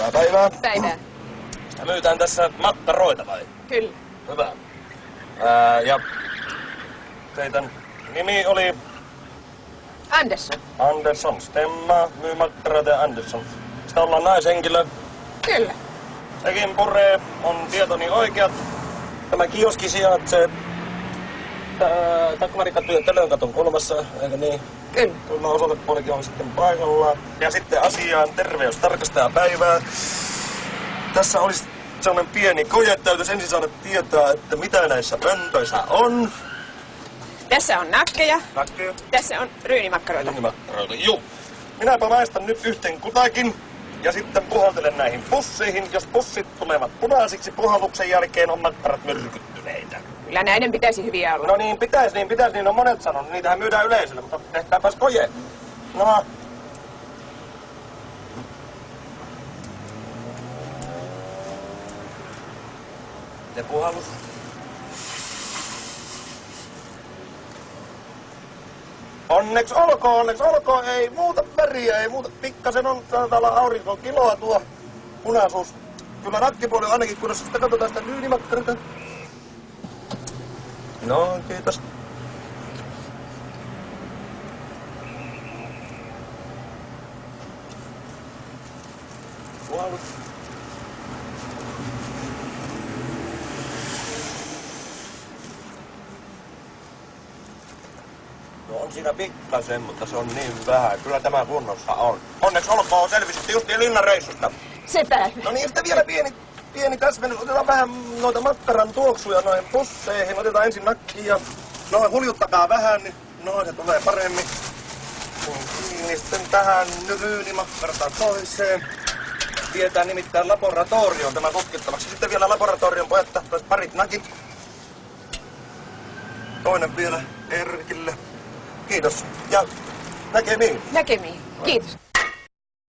Hyvää päivää. Päivää. Ja myytään tässä makkaroita vai? Kyllä. Hyvä. Ja teidän nimi oli Andersson. Andersson. Stemma myy makkaroita ja Andersson. Sitä ollaan naishenkilö. Kyllä. Sekin puree, on tietoni oikeat. Tämä kioski sijaitsee Takmarikatu ja Telönkaton kulmassa, eikö niin? Kyllä. Tämä osoitepuolikin on sitten paikallaan. Ja sitten asiaan terveystarkastajapäivää. Tässä olisi sellainen pieni koje. Täytyisi ensin saada tietää, että mitä näissä pöntöissä on. Tässä on nakkeja. Nakkeja. Tässä on ryynimakkaroita. Ryynimakkaroita, juu. Minäpä maistan nyt yhteen kutakin. Ja sitten puhaltelen näihin pusseihin. Jos pussit tulevat punaisiksi, puhalluksen jälkeen on makkarat myrkyttyneitä. Kyllä näiden pitäisi hyviä olla. No niin pitäisi, niin on monet sanonut. Niitähän myydään yleisölle, mutta tehtääpäs koje. No. Ja puhallus. Onneksi olkoon, ei muuta väriä, ei muuta. Pikkasen on, taitaa olla aurinko kiloa tuo punaisuus. Kyllä nakkipuoli on ainakin kunnossa, sitten katsotaan sitä ryynimakkarita. No, kiitos. Puhallus. No on siinä pikkasen, mutta se on niin vähän. Kyllä tämä kunnossa on. Onneksi olkoon, selvisitte justiin linnanreissusta. Sepä. No niin, sitten vielä pieni täsmennys. Otetaan vähän noita makkaran tuoksuja noihin pusseihin. Otetaan ensin nakki ja noin huljuttakaa vähän, niin noin se tulee paremmin. Kiinni sitten tähän ryynimakkarata toiseen. Vietään nimittäin laboratorioon tämä tutkittavaksi. Sitten vielä laboratorion pojat tahtois parit nakit. Toinen vielä Erkille. Kiitos ja näkemiin. Näkemiin. Kiitos.